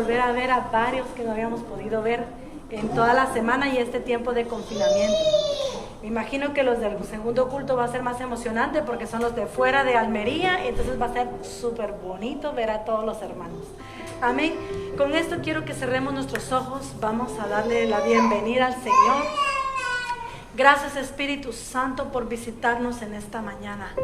Volver a ver a varios que no habíamos podido ver en toda la semana y este tiempo de confinamiento. Me imagino que los del segundo culto va a ser más emocionante porque son los de fuera de Almería, entonces va a ser súper bonito ver a todos los hermanos. Amén. Con esto quiero que cerremos nuestros ojos, vamos a darle la bienvenida al Señor. Gracias, Espíritu Santo, por visitarnos en esta mañana.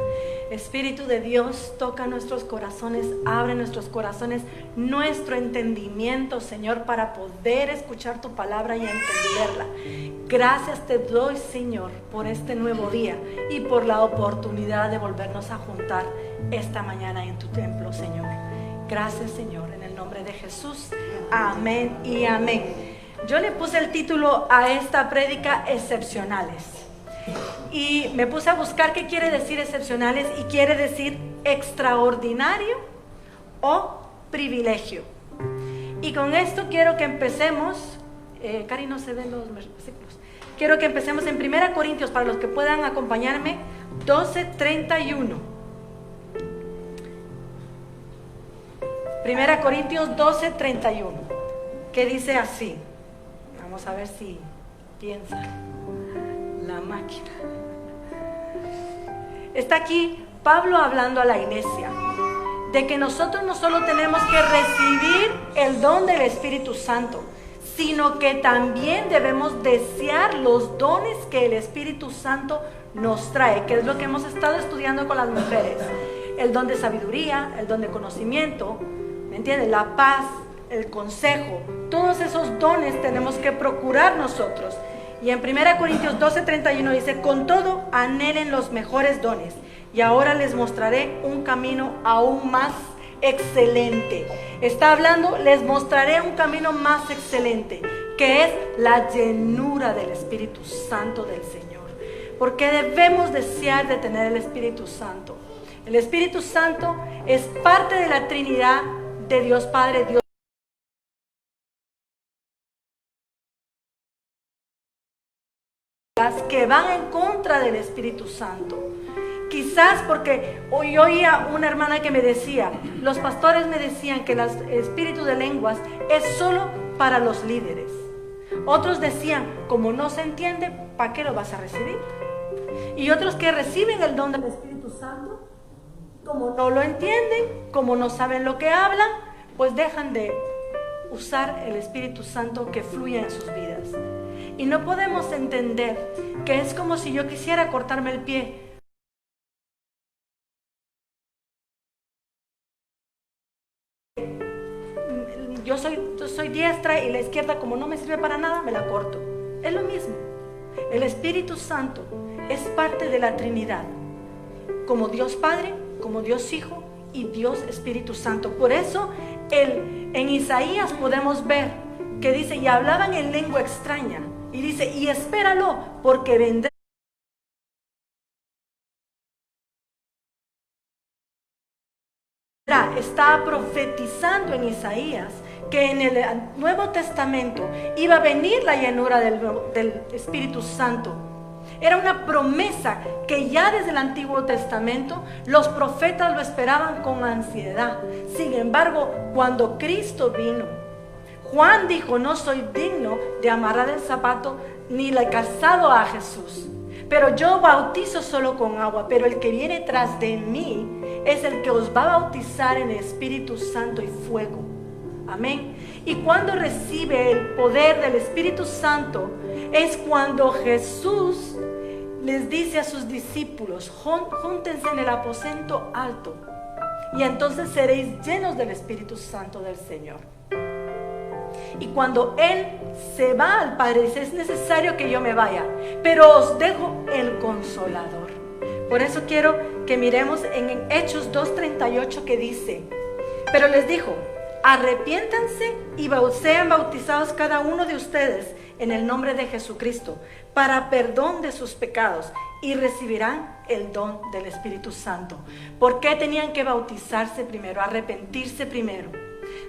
Espíritu de Dios, toca nuestros corazones, abre nuestros corazones, nuestro entendimiento, Señor, para poder escuchar tu palabra y entenderla. Gracias te doy, Señor, por este nuevo día y por la oportunidad de volvernos a juntar esta mañana en tu templo, Señor. Gracias, Señor, en el nombre de Jesús. Amén y amén. Yo le puse el título a esta prédica, Excepcionales. Y me puse a buscar qué quiere decir excepcionales y quiere decir extraordinario o privilegio. Y con esto quiero que empecemos, Cari, no se ven los versículos. Quiero que empecemos en 1 Corintios, para los que puedan acompañarme, 12:31. 1 Corintios 12:31, que dice así. Vamos a ver si piensa la máquina. Está aquí Pablo hablando a la iglesia de que nosotros no solo tenemos que recibir el don del Espíritu Santo, sino que también debemos desear los dones que el Espíritu Santo nos trae, que es lo que hemos estado estudiando con las mujeres. El don de sabiduría, el don de conocimiento, ¿me entiendes? La paz, el consejo, todos esos dones tenemos que procurar nosotros. Y en 1 Corintios 12:31 dice: con todo anhelen los mejores dones, y ahora les mostraré un camino aún más excelente. Está hablando, les mostraré un camino más excelente, que es la llenura del Espíritu Santo del Señor. Porque debemos desear de tener el Espíritu Santo. El Espíritu Santo es parte de la Trinidad de Dios Padre, Dios que van en contra del Espíritu Santo. Quizás porque hoy oía una hermana que me decía, los pastores me decían que el espíritu de lenguas es solo para los líderes. Otros decían, como no se entiende, ¿para qué lo vas a recibir? Y otros que reciben el don del Espíritu Santo, como no lo entienden, como no saben lo que hablan, pues dejan de usar el Espíritu Santo que fluye en sus vidas. Y no podemos entender que es como si yo quisiera cortarme el pie. Yo soy diestra y la izquierda, como no me sirve para nada, me la corto. Es lo mismo. El Espíritu Santo es parte de la Trinidad, como Dios Padre, como Dios Hijo y Dios Espíritu Santo. Por eso en Isaías podemos ver que dice, y hablaban en lengua extraña. Y dice, y espéralo, porque vendrá. Está profetizando en Isaías que en el Nuevo Testamento iba a venir la llenura del Espíritu Santo. Era una promesa que ya desde el Antiguo Testamento los profetas lo esperaban con ansiedad. Sin embargo, cuando Cristo vino, Juan dijo, no soy digno de amarrar el zapato ni el calzado a Jesús, pero yo bautizo solo con agua, pero el que viene tras de mí es el que os va a bautizar en Espíritu Santo y fuego. Amén. Y cuando recibe el poder del Espíritu Santo es cuando Jesús les dice a sus discípulos, júntense en el aposento alto y entonces seréis llenos del Espíritu Santo del Señor. Y cuando Él se va al Padre, dice, es necesario que yo me vaya, pero os dejo el Consolador. Por eso quiero que miremos en Hechos 2:38 que dice, pero les dijo, arrepiéntanse y sean bautizados cada uno de ustedes en el nombre de Jesucristo para perdón de sus pecados y recibirán el don del Espíritu Santo. ¿Por qué tenían que bautizarse primero, arrepentirse primero?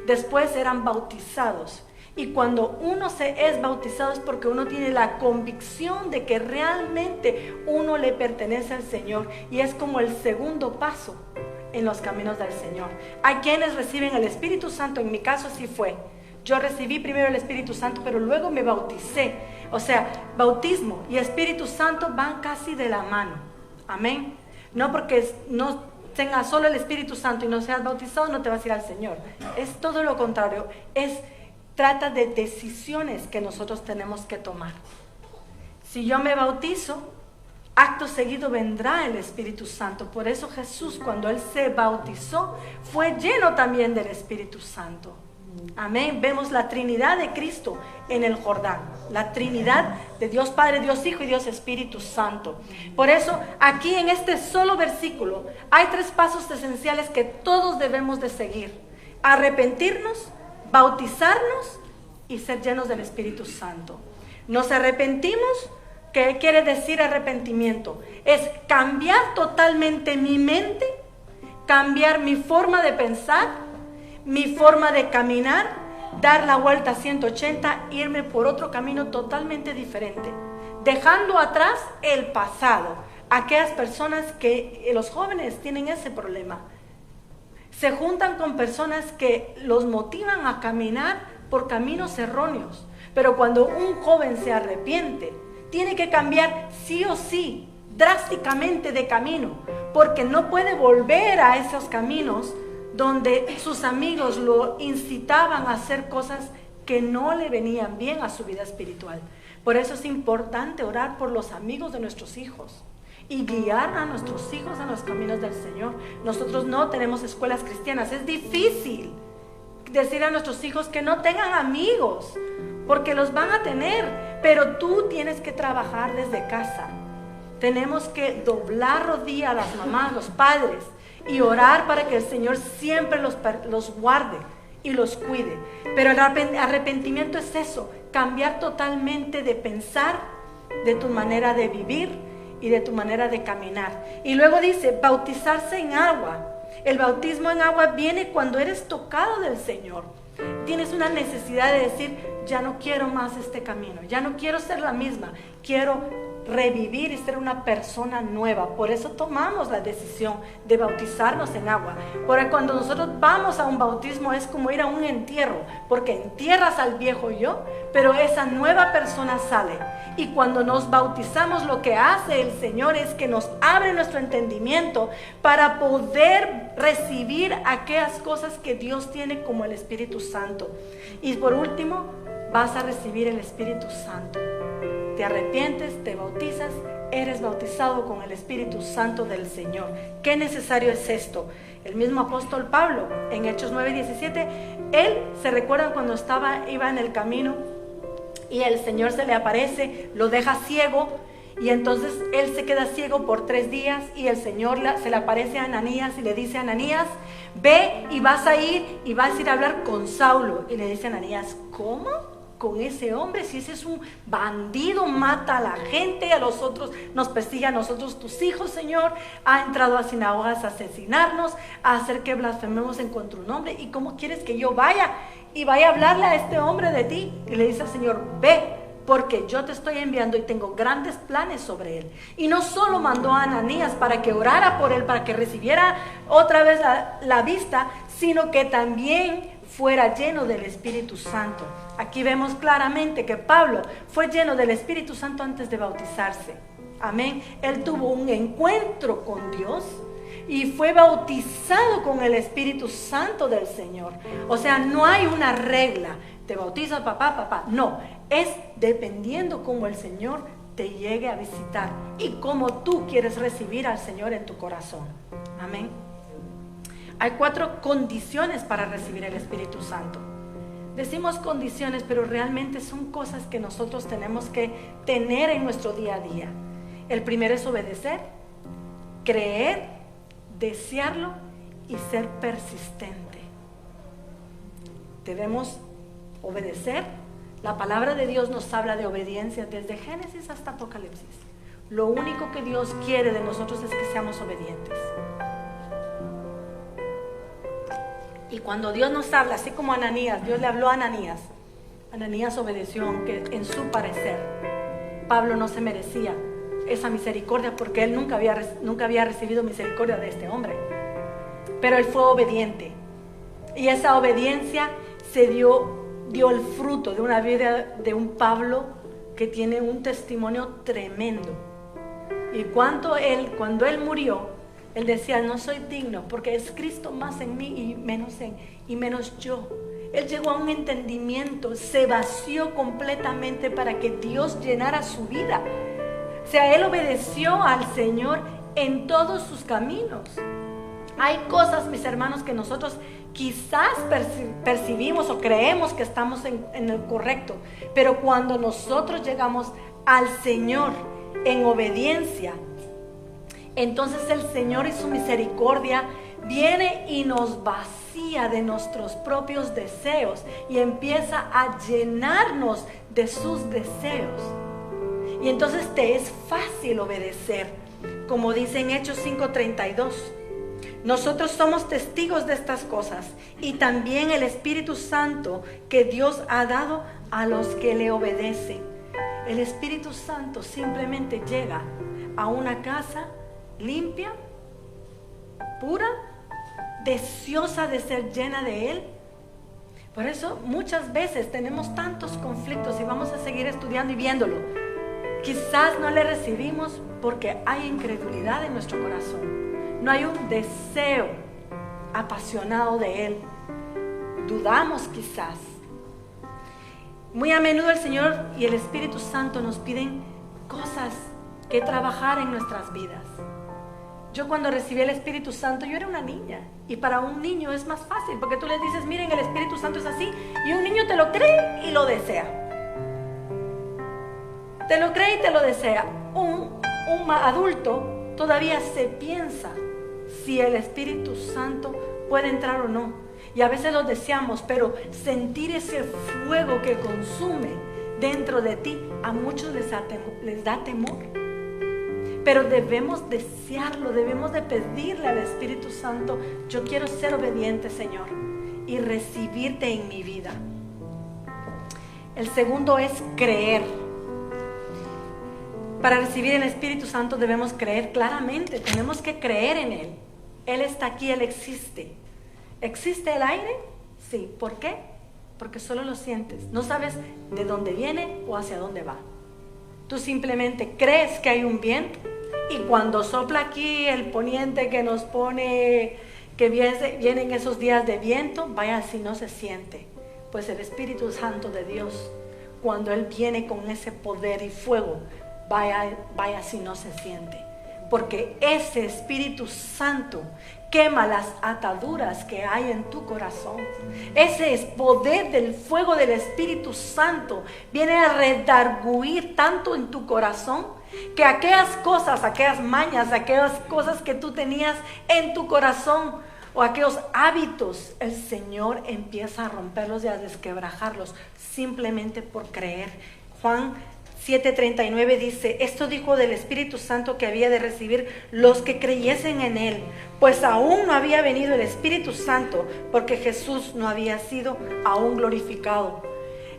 Después eran bautizados. Y cuando uno es bautizado es porque uno tiene la convicción de que realmente uno le pertenece al Señor. Y es como el segundo paso en los caminos del Señor. Hay quienes reciben el Espíritu Santo, en mi caso así fue. Yo recibí primero el Espíritu Santo, pero luego me bauticé. O sea, bautismo y Espíritu Santo van casi de la mano. Amén. No porque no tengas solo el Espíritu Santo y no seas bautizado, no te vas a ir al Señor. Es todo lo contrario. Trata de decisiones que nosotros tenemos que tomar. Si yo me bautizo, acto seguido vendrá el Espíritu Santo. Por eso Jesús, cuando Él se bautizó, fue lleno también del Espíritu Santo. Amén. Vemos la Trinidad de Cristo en el Jordán. La Trinidad de Dios Padre, Dios Hijo y Dios Espíritu Santo. Por eso, aquí en este solo versículo, hay 3 pasos esenciales que todos debemos de seguir. Arrepentirnos, bautizarnos y ser llenos del Espíritu Santo. Nos arrepentimos. ¿Qué quiere decir arrepentimiento? Es cambiar totalmente mi mente, cambiar mi forma de pensar, mi forma de caminar, dar la vuelta a 180, irme por otro camino totalmente diferente, dejando atrás el pasado. Aquellas personas que los jóvenes tienen ese problema, se juntan con personas que los motivan a caminar por caminos erróneos, pero cuando un joven se arrepiente, tiene que cambiar sí o sí, drásticamente de camino, porque no puede volver a esos caminos donde sus amigos lo incitaban a hacer cosas que no le venían bien a su vida espiritual. Por eso es importante orar por los amigos de nuestros hijos y guiar a nuestros hijos en los caminos del Señor. Nosotros no tenemos escuelas cristianas, es difícil decir a nuestros hijos que no tengan amigos, porque los van a tener, pero tú tienes que trabajar desde casa. Tenemos que doblar rodilla a las mamás, los padres, y orar para que el Señor siempre los guarde y los cuide. Pero el arrepentimiento es eso, cambiar totalmente de pensar, de tu manera de vivir y de tu manera de caminar. Y luego dice, bautizarse en agua. El bautismo en agua viene cuando eres tocado del Señor. Tienes una necesidad de decir, ya no quiero más este camino, ya no quiero ser la misma, quiero revivir y ser una persona nueva. Por eso tomamos la decisión de bautizarnos en agua. Porque cuando nosotros vamos a un bautismo es como ir a un entierro, porque entierras al viejo yo, pero esa nueva persona sale. Y cuando nos bautizamos, lo que hace el Señor es que nos abre nuestro entendimiento para poder recibir aquellas cosas que Dios tiene como el Espíritu Santo. Y por último, vas a recibir el Espíritu Santo. Te arrepientes, te bautizas, eres bautizado con el Espíritu Santo del Señor. ¿Qué necesario es esto? El mismo apóstol Pablo, en Hechos 9:17, él se recuerda cuando iba en el camino y el Señor se le aparece, lo deja ciego, y entonces él se queda ciego por 3 días y el Señor se le aparece a Ananías y le dice a Ananías, ve y vas a ir a hablar con Saulo. Y le dice a Ananías, ¿cómo? Con ese hombre, si ese es un bandido, mata a la gente, a los otros, nos persigue a nosotros, tus hijos, Señor, ha entrado a sinagogas a asesinarnos, a hacer que blasfememos en contra un hombre, ¿y cómo quieres que yo vaya a hablarle a este hombre de ti? Y le dice al Señor, ve, porque yo te estoy enviando y tengo grandes planes sobre él. Y no solo mandó a Ananías para que orara por él, para que recibiera otra vez la vista, sino que también fuera lleno del Espíritu Santo. Aquí vemos claramente que Pablo fue lleno del Espíritu Santo antes de bautizarse. Amén. Él tuvo un encuentro con Dios y fue bautizado con el Espíritu Santo del Señor. O sea, no hay una regla. Te bautizas, papá. No, es dependiendo cómo el Señor te llegue a visitar y cómo tú quieres recibir al Señor en tu corazón. Amén. Hay 4 condiciones para recibir el Espíritu Santo. Decimos condiciones, pero realmente son cosas que nosotros tenemos que tener en nuestro día a día. El primero es obedecer, creer, desearlo y ser persistente. Debemos obedecer. La palabra de Dios nos habla de obediencia desde Génesis hasta Apocalipsis. Lo único que Dios quiere de nosotros es que seamos obedientes. Y cuando Dios nos habla, así como Ananías, Dios le habló a Ananías. Ananías obedeció, aunque en su parecer Pablo no se merecía esa misericordia, porque él nunca había recibido misericordia de este hombre. Pero él fue obediente. Y esa obediencia se dio dio el fruto de una vida de un Pablo que tiene un testimonio tremendo. Y cuando él murió, él decía, no soy digno porque es Cristo más en mí y menos yo. Él llegó a un entendimiento, se vació completamente para que Dios llenara su vida. O sea, él obedeció al Señor en todos sus caminos. Hay cosas, mis hermanos, que nosotros quizás percibimos o creemos que estamos en el correcto, pero cuando nosotros llegamos al Señor en obediencia, entonces el Señor y su misericordia viene y nos vacía de nuestros propios deseos y empieza a llenarnos de sus deseos. Y entonces te es fácil obedecer, como dice en Hechos 5:32. Nosotros somos testigos de estas cosas y también el Espíritu Santo que Dios ha dado a los que le obedecen. El Espíritu Santo simplemente llega a una casa limpia, pura, deseosa de ser llena de Él. Por eso muchas veces tenemos tantos conflictos y vamos a seguir estudiando y viéndolo. Quizás no le recibimos porque hay incredulidad en nuestro corazón. No hay un deseo apasionado de Él. Dudamos quizás. Muy a menudo el Señor y el Espíritu Santo nos piden cosas que trabajar en nuestras vidas. Yo cuando recibí el Espíritu Santo, yo era una niña. Y para un niño es más fácil, porque tú le dices, miren, el Espíritu Santo es así. Y un niño te lo cree y lo desea. Te lo cree y te lo desea. Un adulto todavía se piensa si el Espíritu Santo puede entrar o no. Y a veces lo deseamos, pero sentir ese fuego que consume dentro de ti, a muchos les da temor. Pero debemos desearlo, debemos de pedirle al Espíritu Santo, yo quiero ser obediente, Señor, y recibirte en mi vida. El segundo es creer. Para recibir el Espíritu Santo debemos creer claramente, tenemos que creer en Él. Él está aquí, Él existe. ¿Existe el aire? Sí. ¿Por qué? Porque solo lo sientes. No sabes de dónde viene o hacia dónde va. Tú simplemente crees que hay un viento y cuando sopla aquí el poniente que nos pone, que vienen esos días de viento, vaya si no se siente. Pues el Espíritu Santo de Dios, cuando Él viene con ese poder y fuego, vaya si no se siente. Porque ese Espíritu Santo quema las ataduras que hay en tu corazón. Ese es poder del fuego del Espíritu Santo. Viene a redarguir tanto en tu corazón que aquellas cosas, aquellas mañas, aquellas cosas que tú tenías en tu corazón o aquellos hábitos, el Señor empieza a romperlos y a desquebrajarlos simplemente por creer. Juan 7:39 dice, esto dijo del Espíritu Santo que había de recibir los que creyesen en Él, pues aún no había venido el Espíritu Santo, porque Jesús no había sido aún glorificado.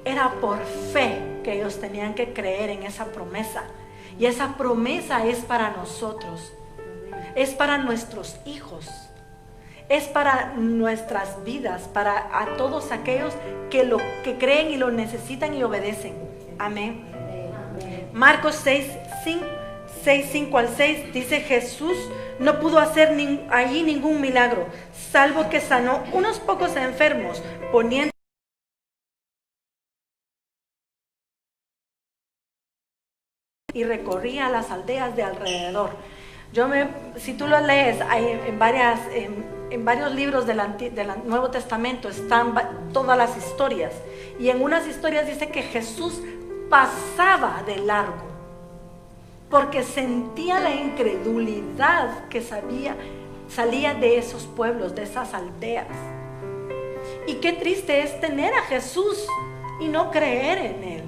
Era por fe que ellos tenían que creer en esa promesa, y esa promesa es para nosotros, es para nuestros hijos, es para nuestras vidas, para a todos aquellos que creen y lo necesitan y obedecen. Amén. Marcos 6:5 al 6 dice, Jesús no pudo hacer allí ningún milagro, salvo que sanó unos pocos enfermos, poniendo y recorría las aldeas de alrededor. Si tú lo lees, hay en varios libros del Nuevo Testamento están todas las historias, y en unas historias dice que Jesús pasaba de largo porque sentía la incredulidad que salía de esos pueblos, de esas aldeas. Y qué triste es tener a Jesús y no creer en Él.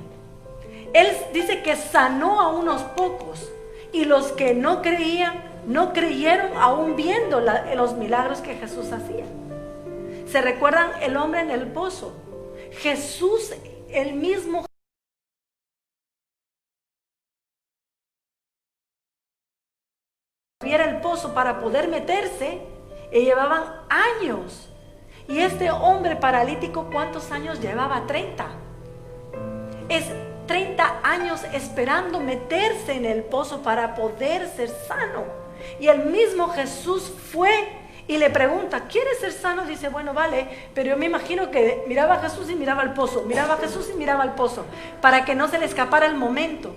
Él dice que sanó a unos pocos, y los que no creían, no creyeron aún viendo los milagros que Jesús hacía. ¿Se recuerdan el hombre en el pozo? Jesús, el mismo abriera el pozo para poder meterse, y llevaban años. Y este hombre paralítico, ¿cuántos años llevaba? 30. Es 30 años esperando meterse en el pozo para poder ser sano. Y el mismo Jesús fue y le pregunta, ¿quieres ser sano? Dice, bueno, vale, pero yo me imagino que miraba a Jesús y miraba al pozo, miraba a Jesús y miraba al pozo, para que no se le escapara el momento.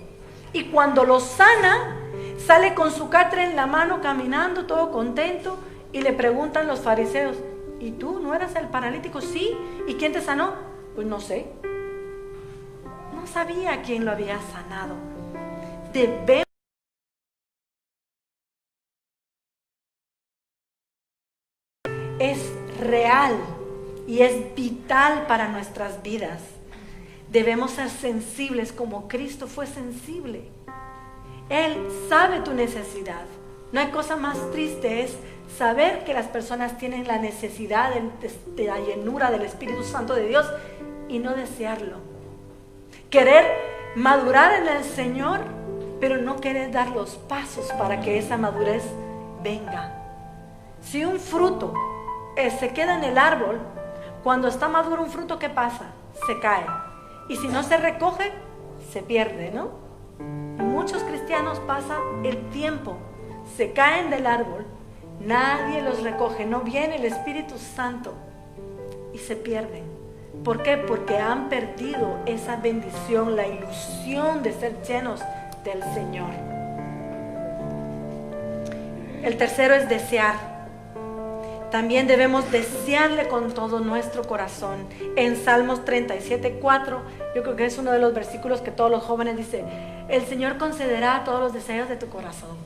Y cuando lo sana, sale con su catre en la mano, caminando, todo contento, y le preguntan los fariseos, ¿y tú no eras el paralítico? Sí. ¿Y quién te sanó? Pues no sé. No sabía quién lo había sanado. Debemos. Es real y es vital para nuestras vidas. Debemos ser sensibles como Cristo fue sensible. Él sabe tu necesidad. No hay cosa más triste, es saber que las personas tienen la necesidad de la llenura del Espíritu Santo de Dios y no desearlo. Querer madurar en el Señor, pero no querer dar los pasos para que esa madurez venga. Si un fruto se queda en el árbol, cuando está maduro un fruto, ¿qué pasa? Se cae. Y si no se recoge, se pierde, ¿no? Y muchos cristianos pasan el tiempo, se caen del árbol, nadie los recoge, no viene el Espíritu Santo y se pierden. ¿Por qué? Porque han perdido esa bendición, la ilusión de ser llenos del Señor. El tercero es desear. También debemos desearle con todo nuestro corazón. En Salmos 37:4, yo creo que es uno de los versículos que todos los jóvenes dicen, el Señor concederá todos los deseos de tu corazón.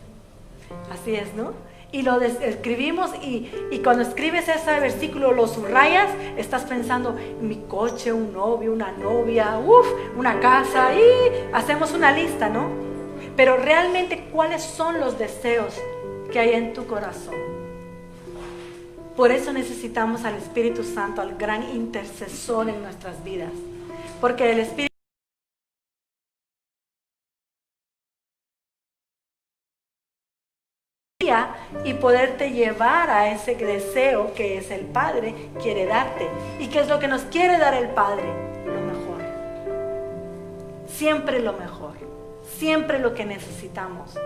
Así es, ¿no? Y lo escribimos y cuando escribes ese versículo, lo subrayas, estás pensando, mi coche, un novio, una novia, una casa, y hacemos una lista, ¿no? Pero realmente, ¿cuáles son los deseos que hay en tu corazón? Por eso necesitamos al Espíritu Santo, al gran intercesor en nuestras vidas. Porque el Espíritu y poderte llevar a ese deseo que es el Padre quiere darte. ¿Y qué es lo que nos quiere dar el Padre? Lo mejor. Siempre lo mejor. Siempre lo que necesitamos.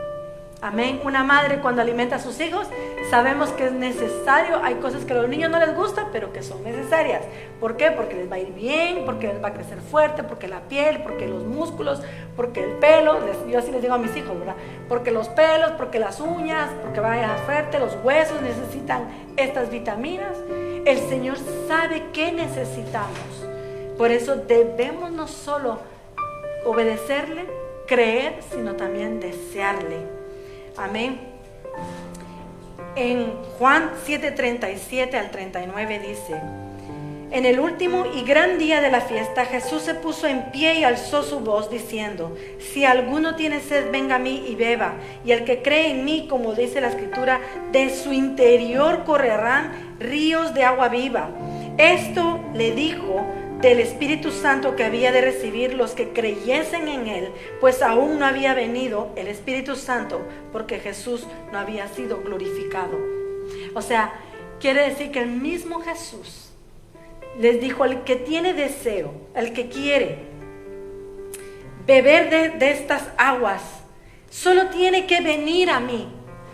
Amén. Una madre cuando alimenta a sus hijos, sabemos que es necesario. Hay cosas que a los niños no les gustan, pero que son necesarias. ¿Por qué? Porque les va a ir bien, porque les va a crecer fuerte, porque la piel, porque los músculos, porque el pelo. Yo así les digo a mis hijos, ¿verdad? Porque los pelos, porque las uñas, porque vaya fuerte, los huesos necesitan estas vitaminas. El Señor sabe qué necesitamos. Por eso debemos no solo obedecerle, creer, sino también desearle. Amén. En Juan 7:37 al 39 dice, en el último y gran día de la fiesta, Jesús se puso en pie y alzó su voz diciendo, si alguno tiene sed, venga a mí y beba, y el que cree en mí, como dice la Escritura, de su interior correrán ríos de agua viva. Esto le dijo del Espíritu Santo que había de recibir los que creyesen en Él, pues aún no había venido el Espíritu Santo, porque Jesús no había sido glorificado. O sea, quiere decir que el mismo Jesús les dijo al que tiene deseo, al que quiere beber de estas aguas, solo tiene que venir a mí,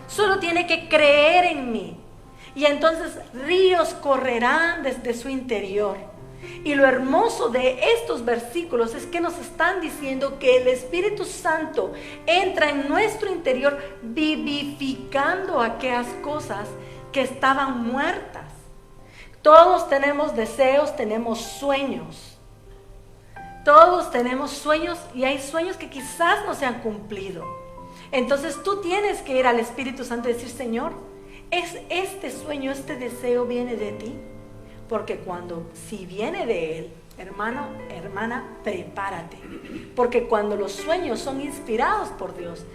solo tiene que creer en mí, y entonces ríos correrán desde su interior. Y lo hermoso de estos versículos es que nos están diciendo que el Espíritu Santo entra en nuestro interior vivificando aquellas cosas que estaban muertas. Todos tenemos deseos, tenemos sueños. Todos tenemos sueños y hay sueños que quizás no se han cumplido. Entonces tú tienes que ir al Espíritu Santo y decir, Señor, ¿es este sueño, este deseo viene de ti? Porque si viene de Él, hermano, hermana, prepárate. Porque cuando los sueños son inspirados por Dios,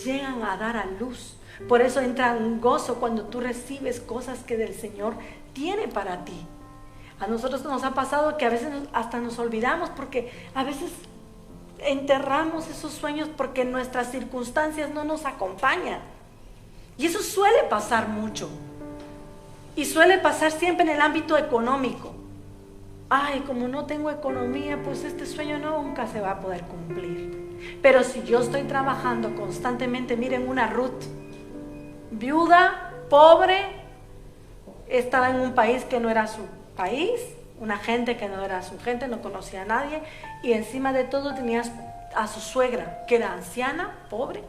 llegan a dar a luz. Por eso entra un gozo cuando tú recibes cosas que del Señor tiene para ti. A nosotros nos ha pasado que a veces hasta nos olvidamos, porque a veces enterramos esos sueños porque nuestras circunstancias no nos acompañan. Y eso suele pasar mucho. Y suele pasar siempre en el ámbito económico. Ay, como no tengo economía, pues este sueño nunca se va a poder cumplir. Pero si yo estoy trabajando constantemente, miren una Ruth, viuda, pobre, estaba en un país que no era su país, una gente que no era su gente, no conocía a nadie, y encima de todo tenía a su suegra, que era anciana, pobre.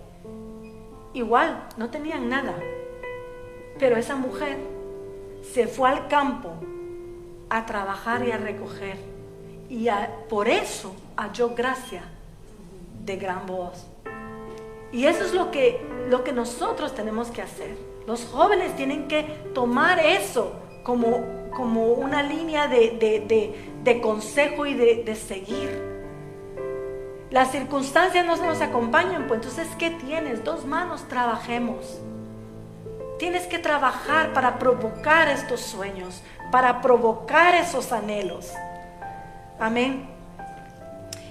Igual, no tenían nada. Pero esa mujer se fue al campo a trabajar y a recoger, y por eso halló gracia de gran voz. Y eso es lo que nosotros tenemos que hacer. Los jóvenes tienen que tomar eso como una línea de consejo y de seguir. Las circunstancias no nos acompañan, pues entonces ¿qué tienes? 2 manos, trabajemos. Tienes que trabajar para provocar estos sueños, para provocar esos anhelos. Amén.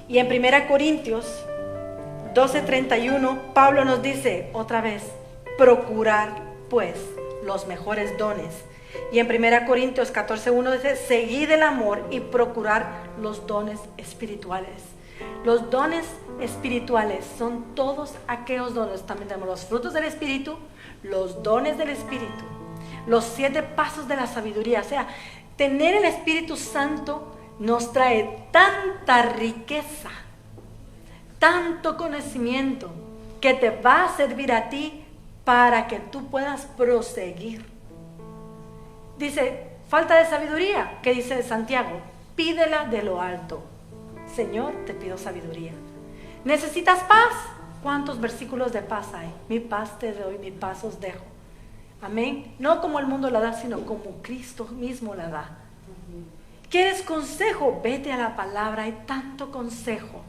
Y en 1 Corintios 12:31, Pablo nos dice otra vez, procurar pues los mejores dones. Y en 1 Corintios 14:1 dice, seguid el amor y procurar los dones espirituales. Los dones espirituales son todos aquellos dones. También tenemos los frutos del Espíritu, los dones del Espíritu, los 7 pasos de la sabiduría. O sea, tener el Espíritu Santo nos trae tanta riqueza, tanto conocimiento, que te va a servir a ti para que tú puedas proseguir. Dice, falta de sabiduría, ¿qué dice Santiago? Pídela de lo alto. Señor, te pido sabiduría. ¿Necesitas paz? ¿Cuántos versículos de paz hay? Mi paz te doy, mi paz os dejo. Amén. No como el mundo la da, sino como Cristo mismo la da. ¿Quieres consejo? Vete a la palabra, hay tanto consejo.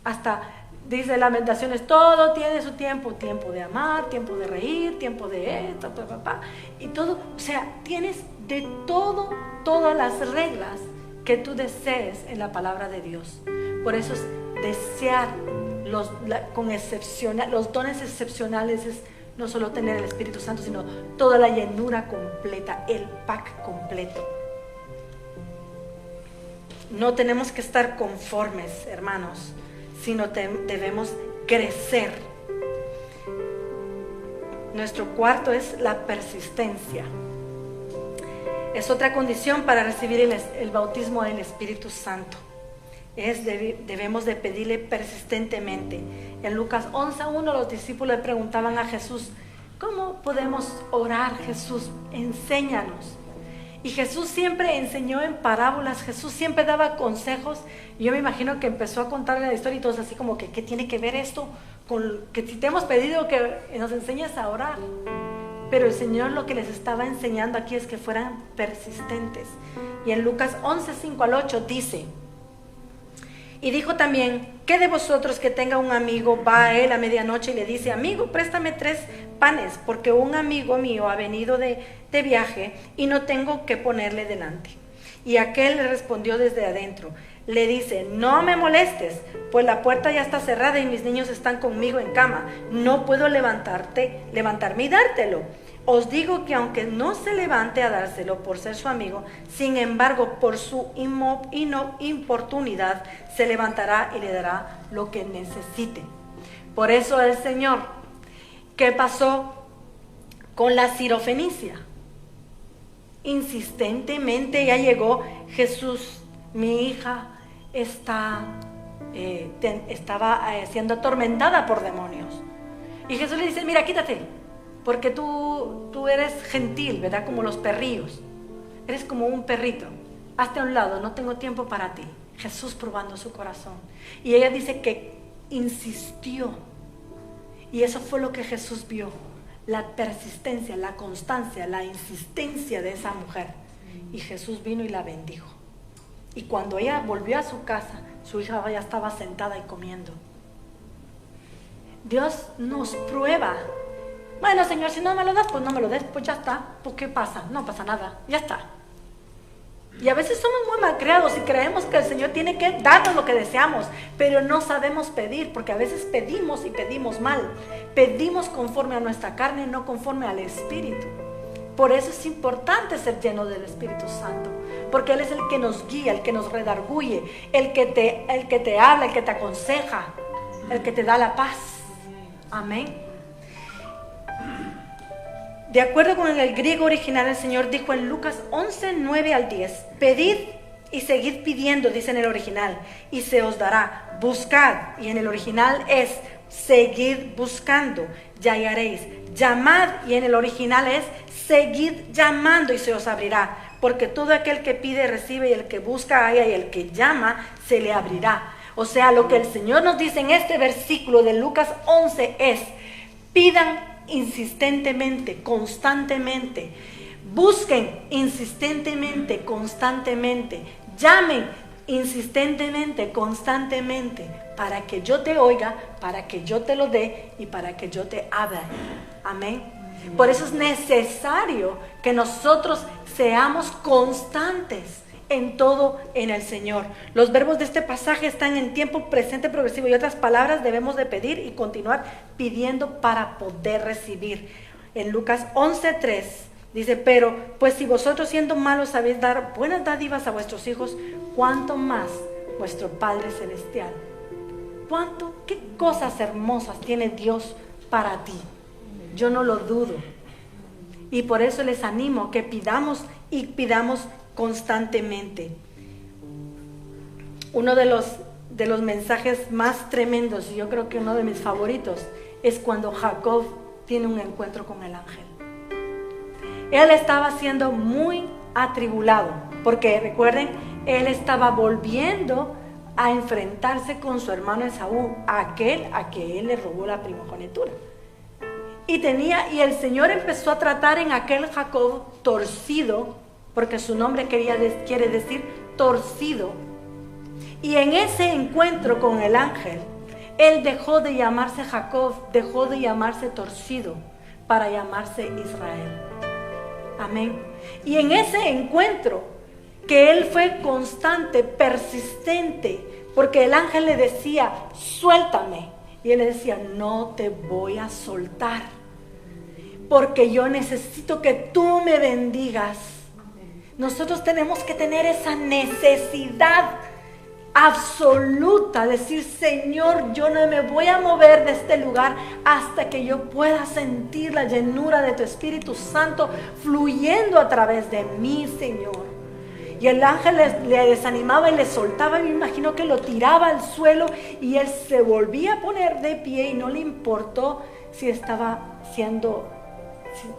Hasta dice Lamentaciones, todo tiene su tiempo, tiempo de amar, tiempo de reír, tiempo de esto, y todo, o sea, tienes de todo, todas las reglas que tú desees en la palabra de Dios. Por eso es desear los dones excepcionales, es no solo tener el Espíritu Santo, sino toda la llenura completa, el pack completo. No tenemos que estar conformes, hermanos, sino debemos crecer. Nuestro cuarto es la persistencia. Es otra condición para recibir el bautismo del Espíritu Santo. Debemos de pedirle persistentemente. En Lucas 11:1 los discípulos le preguntaban a Jesús, ¿cómo podemos orar, Jesús? Enséñanos. Y Jesús siempre enseñó en parábolas, Jesús siempre daba consejos. Y yo me imagino que empezó a contarle la historia y todos así como que, ¿qué tiene que ver esto con que si te hemos pedido que nos enseñes a orar? Pero el Señor lo que les estaba enseñando aquí es que fueran persistentes. Y en Lucas 11:5-8 dice, y dijo también, ¿qué de vosotros que tenga un amigo va a él a medianoche y le dice, amigo, préstame 3 panes, porque un amigo mío ha venido de viaje y no tengo que ponerle delante? Y aquel le respondió desde adentro, le dice, no me molestes, pues la puerta ya está cerrada y mis niños están conmigo en cama, no puedo levantarme y dártelo. Os digo que aunque no se levante a dárselo por ser su amigo, sin embargo, por su importunidad, se levantará y le dará lo que necesite. Por eso el Señor, ¿qué pasó con la Sirofenicia? Insistentemente ya llegó, Jesús, mi hija estaba siendo atormentada por demonios. Y Jesús le dice, mira, quítate, porque tú eres gentil, ¿verdad? Como los perrillos. Eres como un perrito. Hazte a un lado, no tengo tiempo para ti. Jesús probando su corazón. Y ella dice que insistió. Y eso fue lo que Jesús vio. La persistencia, la constancia, la insistencia de esa mujer. Y Jesús vino y la bendijo. Y cuando ella volvió a su casa, su hija ya estaba sentada y comiendo. Dios nos prueba. Bueno, Señor, si no me lo das, pues no me lo des, pues ya está. Pues ¿qué pasa? No pasa nada, ya está. Y a veces somos muy malcriados y creemos que el Señor tiene que darnos lo que deseamos, pero no sabemos pedir, porque a veces pedimos y pedimos mal. Pedimos conforme a nuestra carne, no conforme al Espíritu. Por eso es importante ser lleno del Espíritu Santo, porque Él es el que nos guía, el que nos redarguye, el que te habla, el que te aconseja, el que te da la paz. Amén. De acuerdo con el griego original, el Señor dijo en Lucas 11, 9 al 10, pedid y seguid pidiendo, dice en el original, y se os dará. Buscad, y en el original es seguid buscando, y hallaréis. Llamad, y en el original es seguid llamando y se os abrirá. Porque todo aquel que pide recibe, y el que busca halla, y el que llama se le abrirá. O sea, lo que el Señor nos dice en este versículo de Lucas 11 es: pidan insistentemente, constantemente, busquen insistentemente, constantemente, llamen insistentemente, constantemente, para que yo te oiga, para que yo te lo dé y para que yo te abra. Amén. Por eso es necesario que nosotros seamos constantes en todo en el Señor. Los verbos de este pasaje están en tiempo presente progresivo, y otras palabras, debemos de pedir y continuar pidiendo para poder recibir. En Lucas 11:3 dice: pero pues si vosotros siendo malos sabéis dar buenas dádivas a vuestros hijos, ¿cuánto más vuestro Padre Celestial? ¿Qué cosas hermosas tiene Dios para ti? Yo no lo dudo. Y por eso les animo que pidamos y pidamos constantemente. Uno de los mensajes más tremendos, y yo creo que uno de mis favoritos, es cuando Jacob tiene un encuentro con el ángel. Él estaba siendo muy atribulado, porque recuerden, él estaba volviendo a enfrentarse con su hermano Esaú, aquel a que él le robó la primogenitura. Y el Señor empezó a tratar en aquel Jacob torcido, porque su nombre quiere decir torcido. Y en ese encuentro con el ángel, él dejó de llamarse Jacob, dejó de llamarse torcido, para llamarse Israel. Amén. Y en ese encuentro, que él fue constante, persistente, porque el ángel le decía: suéltame. Y él le decía: no te voy a soltar, porque yo necesito que tú me bendigas. Nosotros tenemos que tener esa necesidad absoluta, decir: Señor, yo no me voy a mover de este lugar hasta que yo pueda sentir la llenura de tu Espíritu Santo fluyendo a través de mí, Señor. Y el ángel le desanimaba y le soltaba. Me imagino que lo tiraba al suelo y él se volvía a poner de pie, y no le importó si estaba siendo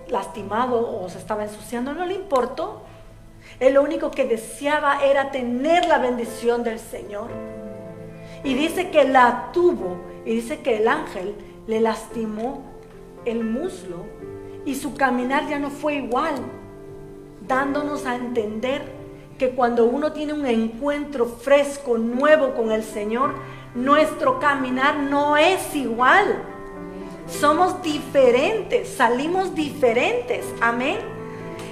lastimado o se estaba ensuciando, no le importó. Él lo único que deseaba era tener la bendición del Señor. Y dice que la tuvo, y dice que el ángel le lastimó el muslo y su caminar ya no fue igual, dándonos a entender que cuando uno tiene un encuentro fresco, nuevo con el Señor, nuestro caminar no es igual. Somos diferentes, salimos diferentes. Amén.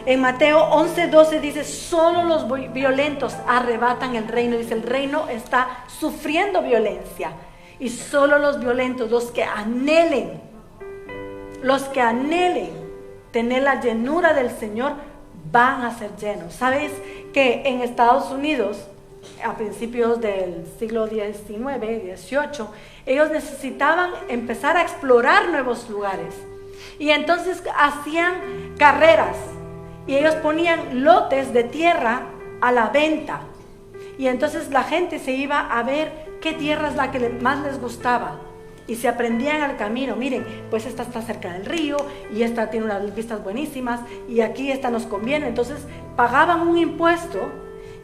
En Mateo 11:12 dice: solo los violentos arrebatan el reino. Dice: el reino está sufriendo violencia, y solo los violentos, los que anhelen tener la llenura del Señor, van a ser llenos. ¿Sabes que en Estados Unidos, a principios del siglo XIX, XVIII, ellos necesitaban empezar a explorar nuevos lugares? Y entonces hacían carreras, y ellos ponían lotes de tierra a la venta. Y entonces la gente se iba a ver qué tierra es la que más les gustaba. Y se aprendían al camino: miren, pues esta está cerca del río, y esta tiene unas vistas buenísimas, y aquí esta nos conviene. Entonces pagaban un impuesto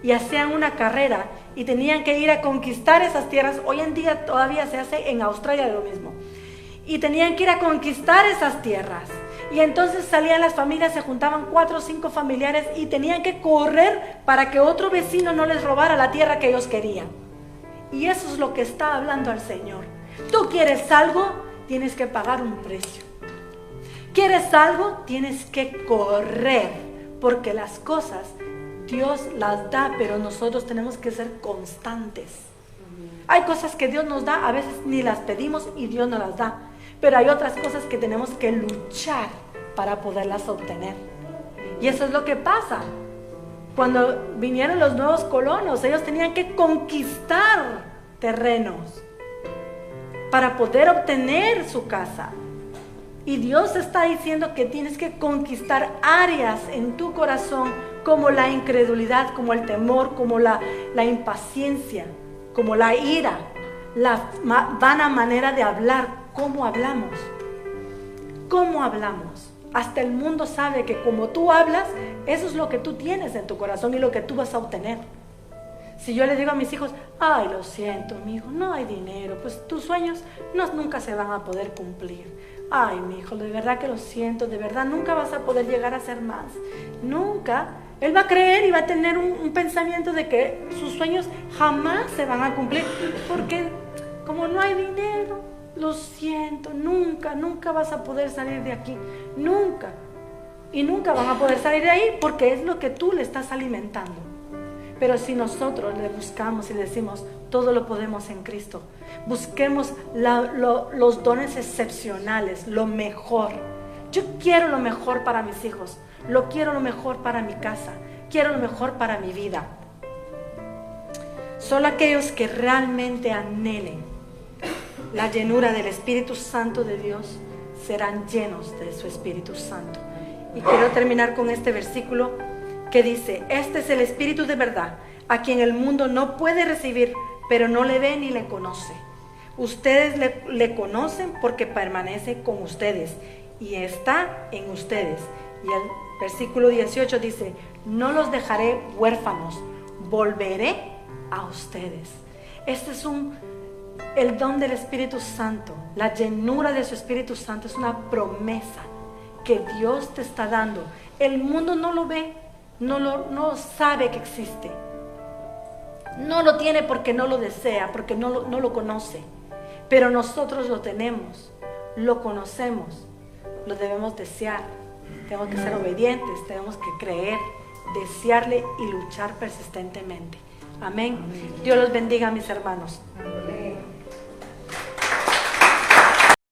y hacían una carrera, y tenían que ir a conquistar esas tierras. Hoy en día todavía se hace en Australia lo mismo. Y tenían que ir a conquistar esas tierras. Y entonces salían las familias, se juntaban 4 o 5 familiares, y tenían que correr para que otro vecino no les robara la tierra que ellos querían. Y eso es lo que está hablando al Señor. Tú quieres algo, tienes que pagar un precio. ¿Quieres algo? Tienes que correr, porque las cosas Dios las da, pero nosotros tenemos que ser constantes. Hay cosas que Dios nos da, a veces ni las pedimos y Dios nos las da, pero hay otras cosas que tenemos que luchar para poderlas obtener. Y eso es lo que pasa. Cuando vinieron los nuevos colonos, ellos tenían que conquistar terrenos para poder obtener su casa. Y Dios está diciendo que tienes que conquistar áreas en tu corazón, como la incredulidad, como el temor, como la impaciencia, como la ira, la vana manera de hablar. ¿Cómo hablamos? ¿Cómo hablamos? Hasta el mundo sabe que como tú hablas, eso es lo que tú tienes en tu corazón y lo que tú vas a obtener. Si yo le digo a mis hijos, ay, lo siento, mi hijo, no hay dinero, pues tus sueños nunca se van a poder cumplir. Ay, mi hijo, de verdad que lo siento, de verdad nunca vas a poder llegar a ser más. Nunca. Él va a creer y va a tener un pensamiento de que sus sueños jamás se van a cumplir, porque como no hay dinero, lo siento, nunca vas a poder salir de aquí, nunca. Y nunca van a poder salir de ahí porque es lo que tú le estás alimentando. Pero si nosotros le buscamos y le decimos, todo lo podemos en Cristo, busquemos los dones excepcionales, lo mejor. Yo quiero lo mejor para mis hijos, quiero lo mejor para mi casa, quiero lo mejor para mi vida. Solo aquellos que realmente anhelen la llenura del Espíritu Santo de Dios serán llenos de su Espíritu Santo. Y quiero terminar con este versículo que dice, este es el Espíritu de verdad, a quien el mundo no puede recibir, pero no le ve ni le conoce. Ustedes le conocen porque permanece con ustedes y está en ustedes. Y el versículo 18 dice, no los dejaré huérfanos, volveré a ustedes. Este es el don del Espíritu Santo, la llenura de su Espíritu Santo es una promesa que Dios te está dando. El mundo no lo ve, no sabe que existe, no lo tiene porque no lo desea, porque no lo conoce, pero nosotros lo tenemos, lo conocemos, lo debemos desear, tenemos que ser obedientes, tenemos que creer, desearle y luchar persistentemente. Amén. Dios los bendiga, mis hermanos.